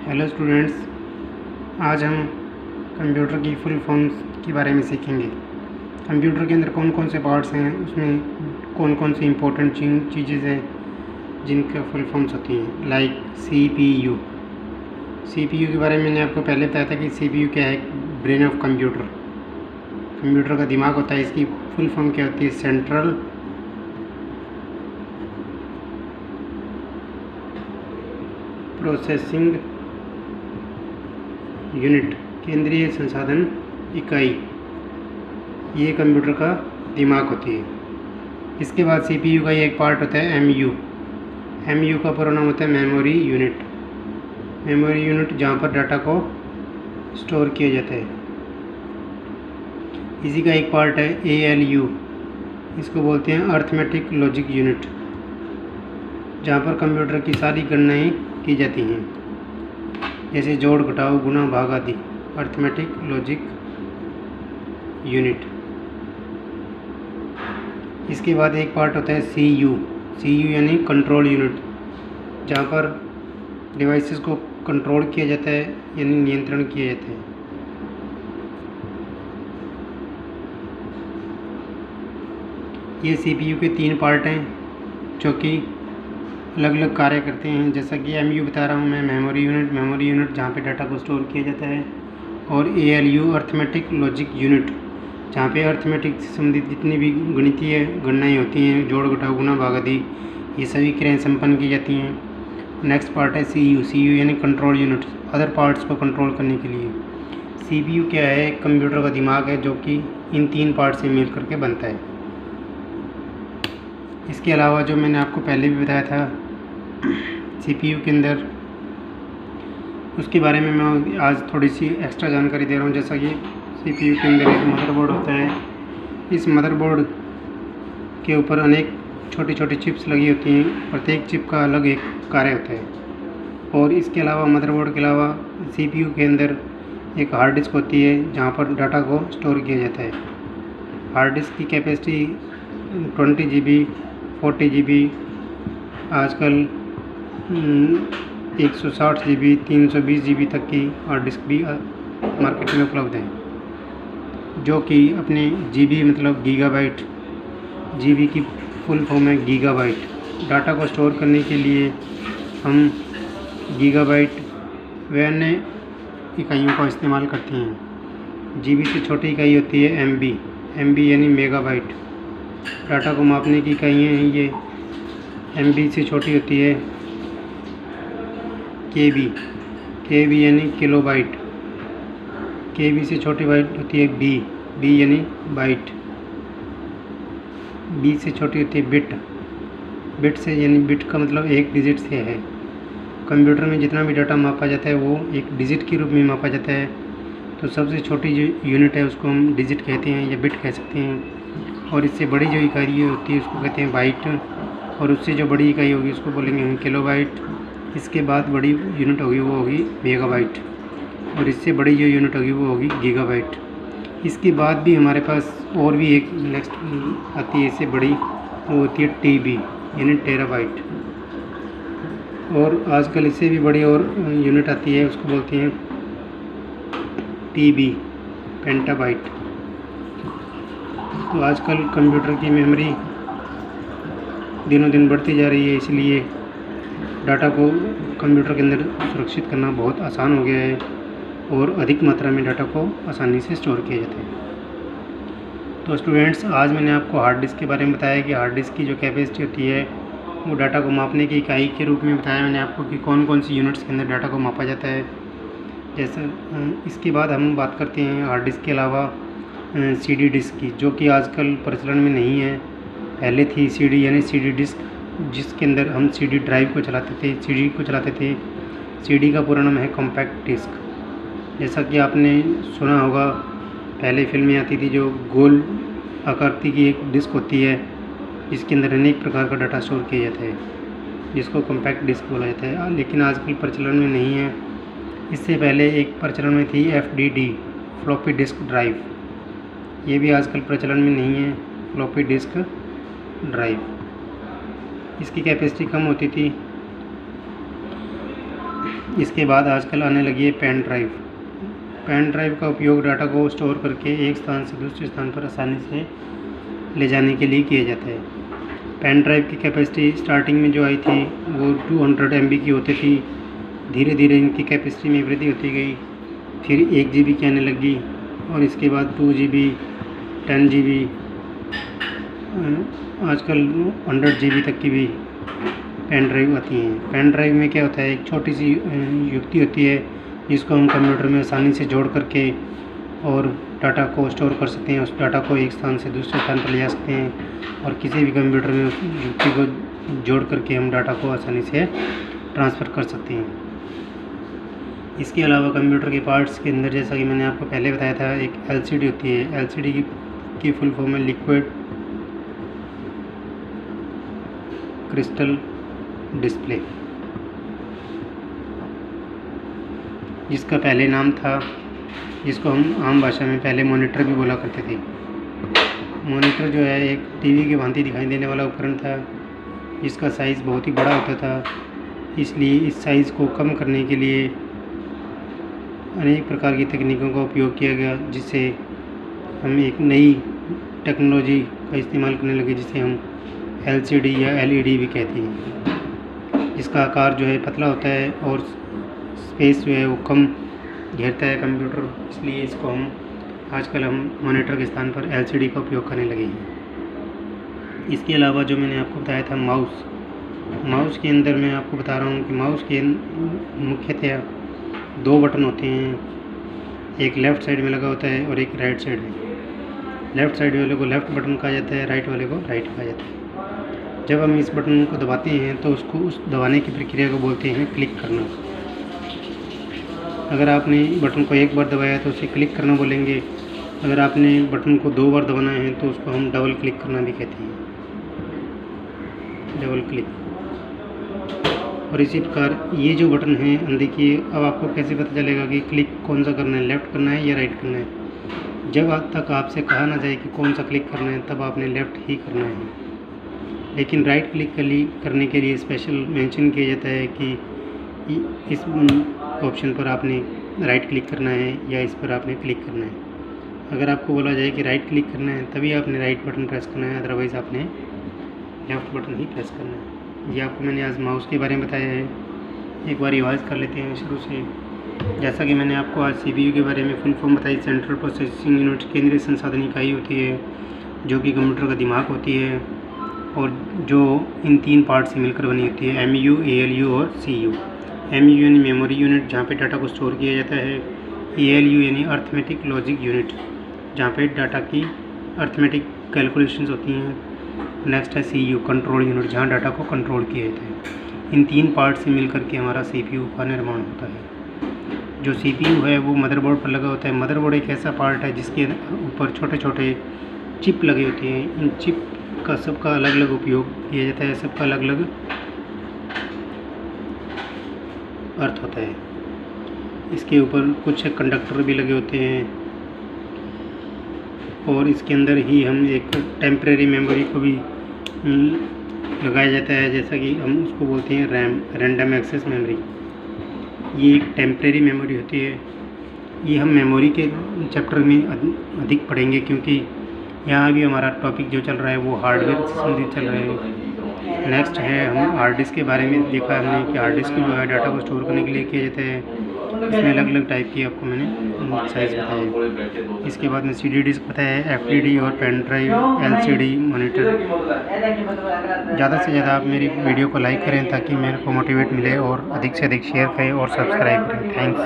Hello students, आज हम computer की फुल फॉर्म्स के बारे में सीखेंगे। कंप्यूटर के अंदर कौन कौन से पार्ट्स हैं, उसमें कौन कौन सी इंपॉर्टेंट चीज़ें हैं जिनका फुल फॉर्म्स होती हैं। लाइक सीपीयू के बारे में मैंने आपको पहले बताया था कि सीपीयू क्या है। ब्रेन ऑफ कंप्यूटर का दिमाग होता है। इसकी फुल फॉर्म क्या होती है? सेंट्रल प्रोसेसिंग यूनिट, केंद्रीय संसाधन इकाई। ये कंप्यूटर का दिमाग होती है। इसके बाद सीपीयू का एक पार्ट होता है एमयू का पूरा नाम होता है मेमोरी यूनिट, जहाँ पर डाटा को स्टोर किया जाता है। इसी का एक पार्ट है एएलयू, इसको बोलते हैं अर्थमेटिक लॉजिक यूनिट, जहाँ पर कंप्यूटर की सारी गणनाएँ की जाती हैं, जैसे जोड़, घटाव, गुणा, भाग आदि। Arithmetic logic unit. इसके बाद एक पार्ट होता है सीयू यानी कंट्रोल यूनिट, जहाँ पर डिवाइसेस को कंट्रोल किया जाता है यानी नियंत्रण किया जाता है। ये सीपीयू के 3 पार्ट हैं जो कि अलग अलग कार्य करते हैं। जैसा कि एमयू बता रहा हूँ मैं, मेमोरी यूनिट जहाँ पे डाटा को स्टोर किया जाता है, और एएलयू अर्थमेटिक लॉजिक यूनिट, जहाँ पे अर्थमेटिक से संबंधित जितनी भी गणितीय गणनाएँ होती हैं, जोड़, घटाव, गुणा, भाग आदि, ये सभी क्रियाएं संपन्न की जाती हैं। नेक्स्ट पार्ट है सीयू यानी कंट्रोल यूनिट, अदर पार्ट्स को कंट्रोल करने के लिए। सीपीयू क्या है? कंप्यूटर का दिमाग है जो कि इन 3 पार्ट से मिल करके बनता है। इसके अलावा जो मैंने आपको पहले भी बताया था सीपीयू के अंदर, उसके बारे में मैं आज थोड़ी सी एक्स्ट्रा जानकारी दे रहा हूँ। जैसा कि सीपीयू के अंदर एक मदरबोर्ड होता है। इस मदरबोर्ड के ऊपर अनेक छोटी छोटी चिप्स लगी होती हैं। प्रत्येक चिप का अलग एक कार्य होता है। और इसके अलावा मदरबोर्ड के अलावा सीपीयू के अंदर एक हार्ड डिस्क होती है, जहाँ पर डाटा को स्टोर किया जाता है। हार्ड डिस्क की कैपेसिटी 20 GB, 40 GB, आजकल 160 GB, 320 GB तक की हार्ड डिस्क भी मार्केट में उपलब्ध है, जो कि अपने जीबी मतलब गीगाबाइट, जीबी की फुल फॉर्म है गीगाबाइट। डाटा को स्टोर करने के लिए हम गीगाबाइट व अन्य इकाइयों का इस्तेमाल करते हैं। जीबी से छोटी इकाई होती है एमबी यानी मेगाबाइट। डाटा को मापने की इकाइयाँ हैं ये। एमबी से छोटी होती है केबी यानी किलोबाइट। केबी से छोटी बाइट होती है बी यानी बाइट। बी से छोटी होती है बिट से यानी बिट का मतलब 1 डिजिट से है। कंप्यूटर में जितना भी डाटा मापा जाता है वो 1 डिजिट के रूप में मापा जाता है। तो सबसे छोटी जो यूनिट है उसको हम डिजिट कहते हैं या बिट कह सकते हैं। और इससे बड़ी जो इकाई होती है उसको कहते हैं बाइट, और उससे जो बड़ी इकाई होगी उसको बोलेंगे हम किलोबाइट। इसके बाद बड़ी यूनिट होगी वो होगी मेगाबाइट, और इससे बड़ी जो यूनिट होगी वो होगी गीगाबाइट। इसके बाद भी हमारे पास और भी एक नेक्स्ट आती है, इससे बड़ी, वो होती है टीबी यानी टेराबाइट। और आजकल इससे भी बड़ी और यूनिट आती है, उसको बोलते हैं टीबी पेंटाबाइट। तो आजकल कंप्यूटर की मेमोरी दिनों दिन बढ़ती जा रही है, इसलिए डाटा को कंप्यूटर के अंदर सुरक्षित करना बहुत आसान हो गया है, और अधिक मात्रा में डाटा को आसानी से स्टोर किया जाता है। तो स्टूडेंट्स, आज मैंने आपको हार्ड डिस्क के बारे में बताया कि हार्ड डिस्क की जो कैपेसिटी होती है वो डाटा को मापने की इकाई के रूप में बताया मैंने आपको कि कौन कौन सी यूनिट्स के अंदर डाटा को मापा जाता है। जैसे इसके बाद हम बात करते हैं हार्ड डिस्क के अलावा सीडी डिस्क की, जो कि आजकल प्रचलन में नहीं है। पहले थी सीडी यानी सीडी डिस्क, जिसके अंदर हम सीडी ड्राइव को चलाते थे। सीडी का पूरा नाम है कॉम्पैक्ट डिस्क। जैसा कि आपने सुना होगा, पहले फिल्में आती थी जो गोल आकृति की एक डिस्क होती है, जिसके अंदर अनेक प्रकार का डाटा स्टोर किया जाता है, जिसको कॉम्पैक्ट डिस्क बोला जाता है। लेकिन आजकल प्रचलन में नहीं है। इससे पहले एक प्रचलन में थी FDD, फ्लॉपी डिस्क ड्राइव। ये भी आजकल प्रचलन में नहीं है, फ्लॉपी डिस्क ड्राइव। इसकी कैपेसिटी कम होती थी। इसके बाद आजकल आने लगी है पेन ड्राइव। पेन ड्राइव का उपयोग डाटा को स्टोर करके एक स्थान से दूसरे स्थान पर आसानी से ले जाने के लिए किया जाता है। पेन ड्राइव की कैपेसिटी स्टार्टिंग में जो आई थी वो 200 MB की होती थी। धीरे धीरे इनकी कैपेसिटी में वृद्धि होती गई, फिर 1 GB की आने लगी और इसके बाद 2 GB, 10 GB, आजकल 100 GB तक की भी पेन ड्राइव आती हैं। पेन ड्राइव में क्या होता है, एक छोटी सी युक्ति होती है जिसको हम कंप्यूटर में आसानी से जोड़ करके और डाटा को स्टोर कर सकते हैं। उस डाटा को एक स्थान से दूसरे स्थान पर ले जा सकते हैं और किसी भी कंप्यूटर में उस युक्ति को जोड़ करके हम डाटा को आसानी से ट्रांसफ़र कर सकते हैं। इसके अलावा कंप्यूटर के पार्ट्स के अंदर, जैसा कि मैंने आपको पहले बताया था, एक LCD होती है। LCD की फुल फॉर्म है लिक्विड क्रिस्टल डिस्प्ले, जिसका पहले नाम था, जिसको हम आम भाषा में पहले मॉनिटर भी बोला करते थे। मॉनिटर जो है एक टीवी के भांति दिखाई देने वाला उपकरण था, जिसका साइज़ बहुत ही बड़ा होता था। इसलिए इस साइज़ को कम करने के लिए अनेक प्रकार की तकनीकों का उपयोग किया गया, जिससे हम एक नई टेक्नोलॉजी का इस्तेमाल करने लगे, जिसे हम LCD या LED भी कहते हैं। इसका आकार जो है पतला होता है और स्पेस जो है वो कम घेरता है कंप्यूटर, इसलिए इसको आजकल हम मॉनिटर के स्थान पर LCD का उपयोग करने लगे हैं। इसके अलावा जो मैंने आपको बताया था माउस के अंदर मैं आपको बता रहा हूँ कि माउस के मुख्यतः 2 बटन होते हैं, एक लेफ़्ट साइड में लगा होता है और एक राइट साइड में। लेफ़्ट साइड वाले को लेफ़्ट बटन कहा जाता है, राइट वाले को राइट कहा जाता है। जब हम इस बटन को दबाते हैं तो उसको उस दबाने की प्रक्रिया को बोलते हैं क्लिक करना। अगर आपने बटन को एक बार दबाया तो उसे क्लिक करना बोलेंगे। अगर आपने बटन को 2 बार दबाना है तो उसको हम डबल क्लिक करना भी कहते हैं, डबल क्लिक। और इसी प्रकार ये जो बटन है, देखिए अब आपको कैसे पता चलेगा कि क्लिक कौन सा करना है, लेफ़्ट करना है या राइट करना है। जब आज तक आपसे कहा ना जाए कि कौन सा क्लिक करना है, तब आपने लेफ़्ट ही करना है। लेकिन राइट क्लिक करने के लिए स्पेशल मेंशन किया जाता है कि इस ऑप्शन पर आपने राइट क्लिक करना है या इस पर आपने क्लिक करना है। अगर आपको बोला जाए कि राइट क्लिक करना है तभी आपने राइट बटन प्रेस करना है, अदरवाइज़ आपने लेफ़्ट बटन ही प्रेस करना है। ये आपको मैंने आज माउस के बारे में बताया है। एक बार रिवाइज कर लेते हैं शुरू से। जैसा कि मैंने आपको आज CPU के बारे में फुल फॉर्म बताई, सेंट्रल प्रोसेसिंग यूनिट, केंद्रीय संसाधन इकाई होती है, जो कि कंप्यूटर का दिमाग होती है और जो इन 3 पार्ट से मिलकर बनी होती है, MU, ALU और CU। MU यानी मेमोरी यूनिट, जहाँ पे डाटा को स्टोर किया जाता है। ALU यानी अर्थमेटिक लॉजिक यूनिट, जहाँ पे डाटा की अर्थमेटिक कैलकुलेशंस होती हैं। नेक्स्ट है CU, कंट्रोल यूनिट, जहाँ डाटा को कंट्रोल किया जाता है। इन 3 पार्ट से मिलकर के हमारा CPU का निर्माण होता है। जो CPU है वो मदरबोर्ड पर लगा होता है। मदरबोर्ड एक ऐसा पार्ट है जिसके ऊपर छोटे छोटे चिप लगे होते हैं। इन चिप का सबका अलग अलग उपयोग किया जाता है, सबका अलग अलग अर्थ होता है। इसके ऊपर कुछ कंडक्टर भी लगे होते हैं और इसके अंदर ही हम एक टेम्परेरी मेमोरी को भी लगाया जाता है, जैसा कि हम उसको बोलते हैं रैम, रैंडम एक्सेस मेमोरी। ये एक टेम्परेरी मेमोरी होती है। ये हम मेमोरी के चैप्टर में अधिक पढ़ेंगे, क्योंकि यहाँ भी हमारा टॉपिक जो चल रहा है वो हार्डवेयर से संबंधित चल रहा है। नेक्स्ट है, हम हार्ड डिस्क के बारे में देखा हमने कि हार्ड डिस्क जो है डाटा को स्टोर करने के लिए किया जाता है। इसमें अलग अलग टाइप की आपको मैंने साइज़ बताया। इसके बाद में CD डिस्क बताया है, FTD और पेन ड्राइव, LCD, मॉनिटर। ज़्यादा से ज़्यादा आप मेरी वीडियो को लाइक करें ताकि मेरे को मोटिवेट मिले और अधिक से अधिक शेयर करें और सब्सक्राइब करें। थैंक्स।